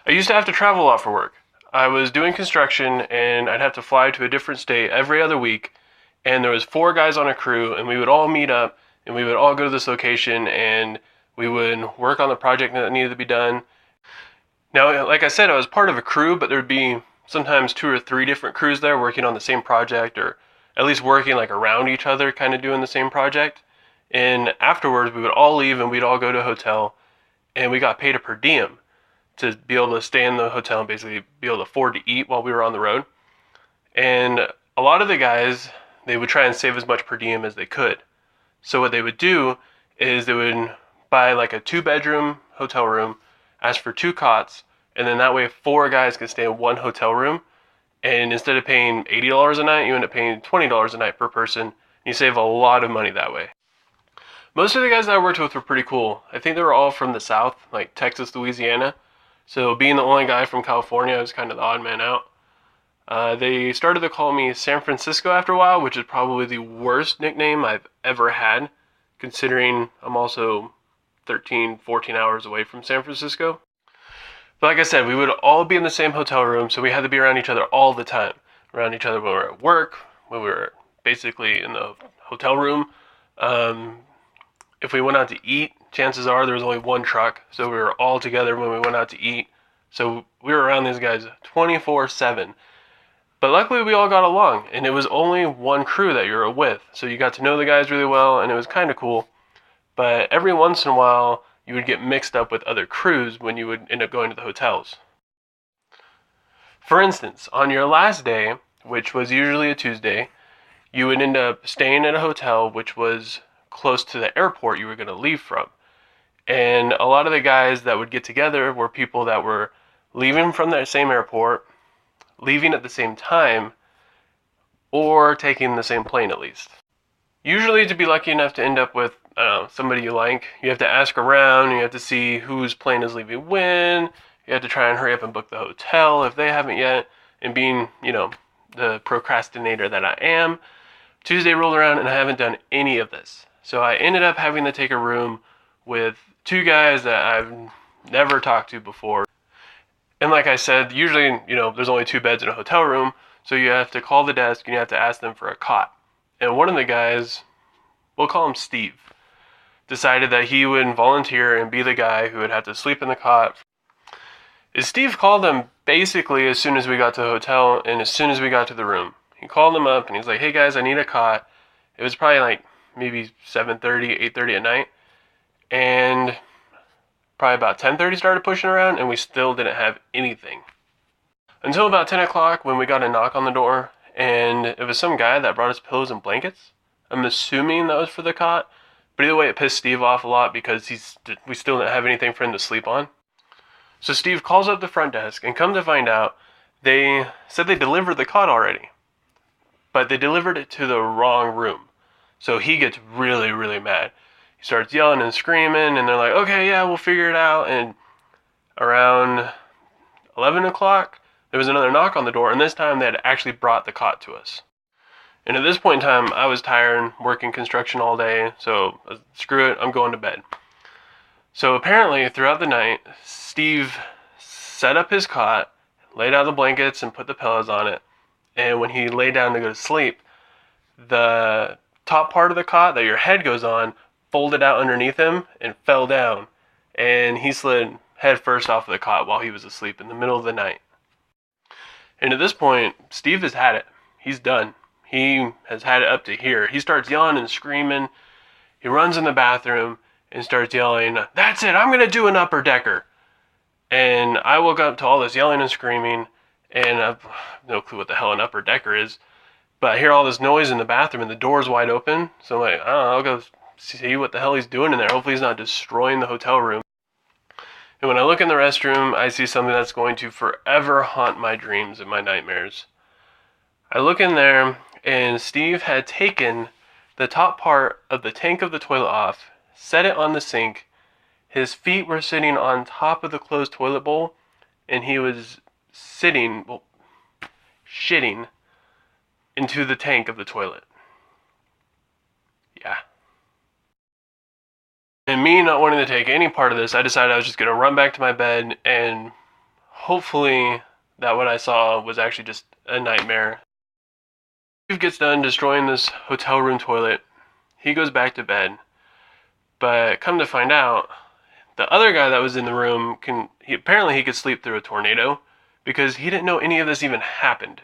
I used to have to travel a lot for work. I was doing construction and I'd have to fly to a different state every other week, and there was 4 guys on a crew, and we would all meet up and we would all go to this location and we would work on the project that needed to be done. Now, like I said, I was part of a crew, but there'd be sometimes 2 or 3 different crews there working on the same project, or at least working like around each other, kind of doing the same project. And afterwards, we would all leave and we'd all go to a hotel, and we got paid a per diem to be able to stay in the hotel and basically be able to afford to eat while we were on the road. And a lot of the guys, they would try and save as much per diem as they could. So what they would do is they would buy like a 2-bedroom hotel room, ask for 2 cots, and then that way 4 guys can stay in one hotel room. And instead of paying $80 a night, you end up paying $20 a night per person. You save a lot of money that way. Most of the guys that I worked with were pretty cool. I think they were all from the South, like Texas, Louisiana. So being the only guy from California, I was kind of the odd man out. They started to call me San Francisco after a while, which is probably the worst nickname I've ever had, considering I'm also 13, 14 hours away from San Francisco. But like I said, we would all be in the same hotel room, so we had to be around each other all the time. Around each other when we were at work, when we were basically in the hotel room. If we went out to eat, chances are there was only one truck, so we were all together when we went out to eat. So we were around these guys 24/7. But luckily we all got along, and it was only one crew that you were with, so you got to know the guys really well, and it was kind of cool. But every once in a while, you would get mixed up with other crews when you would end up going to the hotels. For instance, on your last day, which was usually a Tuesday, you would end up staying at a hotel which was close to the airport you were going to leave from. And a lot of the guys that would get together were people that were leaving from that same airport, leaving at the same time, or taking the same plane at least. Usually, to be lucky enough to end up with somebody you like, you have to ask around, you have to see whose plane is leaving when, you have to try and hurry up and book the hotel if they haven't yet, and being, the procrastinator that I am, Tuesday rolled around and I haven't done any of this. So I ended up having to take a room with 2 guys that I've never talked to before. And like I said, usually, there's only 2 beds in a hotel room, so you have to call the desk and you have to ask them for a cot. And one of the guys, we'll call him Steve, decided that he would volunteer and be the guy who would have to sleep in the cot. And Steve called them basically as soon as we got to the hotel and as soon as we got to the room. He called them up and he's like, "Hey guys, I need a cot." It was probably like maybe 7:30, 8:30 at night. And probably about 10:30 started pushing around, and we still didn't have anything. Until about 10 o'clock when we got a knock on the door, and it was some guy that brought us pillows and blankets. I'm assuming that was for the cot, but either way it pissed Steve off a lot because we still didn't have anything for him to sleep on. So Steve calls up the front desk, and come to find out, they said they delivered the cot already, but they delivered it to the wrong room. So he gets really, really mad. He starts yelling and screaming, and they're like, "Okay, yeah, we'll figure it out." And around 11 o'clock, there was another knock on the door, and this time they had actually brought the cot to us. And at this point in time, I was tired, working construction all day, so screw it, I'm going to bed. So apparently, throughout the night, Steve set up his cot, laid out the blankets, and put the pillows on it. And when he lay down to go to sleep, the top part of the cot that your head goes on folded out underneath him and fell down. And he slid head first off of the cot while he was asleep in the middle of the night. And at this point, Steve has had it. He's done. He has had it up to here. He starts yelling and screaming. He runs in the bathroom and starts yelling, "That's it, I'm going to do an upper decker." And I woke up to all this yelling and screaming, and I've no clue what the hell an upper decker is. But I hear all this noise in the bathroom, and the door's wide open. So I'm like, I don't know, I'll go see what the hell he's doing in there. Hopefully he's not destroying the hotel room. And when I look in the restroom, I see something that's going to forever haunt my dreams and my nightmares. I look in there, and Steve had taken the top part of the tank of the toilet off, set it on the sink. His feet were sitting on top of the closed toilet bowl, and he was shitting into the tank of the toilet. Yeah. And me not wanting to take any part of this, I decided I was just going to run back to my bed and hopefully that what I saw was actually just a nightmare. Steve gets done destroying this hotel room toilet. He goes back to bed. But come to find out, the other guy that was in the room apparently he could sleep through a tornado because he didn't know any of this even happened.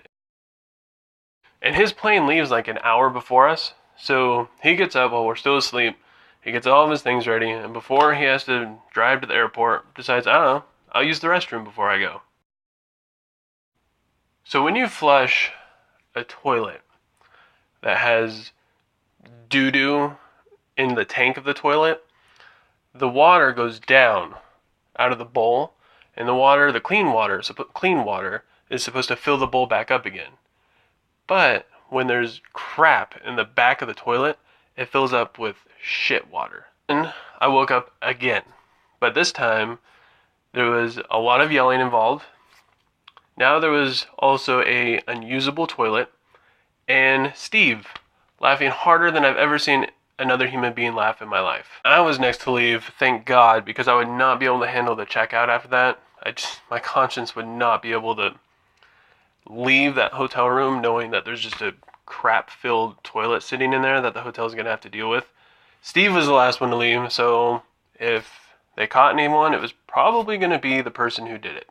And his plane leaves like an hour before us, so he gets up while we're still asleep. He gets all of his things ready, and before he has to drive to the airport, decides, I don't know, I'll use the restroom before I go. So when you flush a toilet that has doo-doo in the tank of the toilet, the water goes down out of the bowl, and the clean water is supposed to fill the bowl back up again. But when there's crap in the back of the toilet, it fills up with shit water. And I woke up again, but this time there was a lot of yelling involved. Now there was also a unusable toilet, and Steve laughing harder than I've ever seen another human being laugh in my life. I was next to leave, thank God, because I would not be able to handle the checkout after that. My conscience would not be able to leave that hotel room knowing that there's just a crap-filled toilet sitting in there that the hotel's gonna have to deal with. Steve was the last one to leave, so if they caught anyone, it was probably gonna be the person who did it.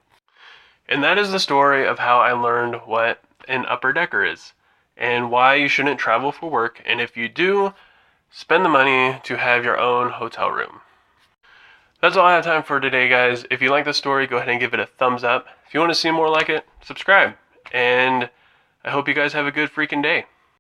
And that is the story of how I learned what an upper decker is and why you shouldn't travel for work, and if you do, spend the money to have your own hotel room. That's all I have time for today, guys. If you like the story, go ahead and give it a thumbs up. If you want to see more like it, subscribe. And I hope you guys have a good freaking day.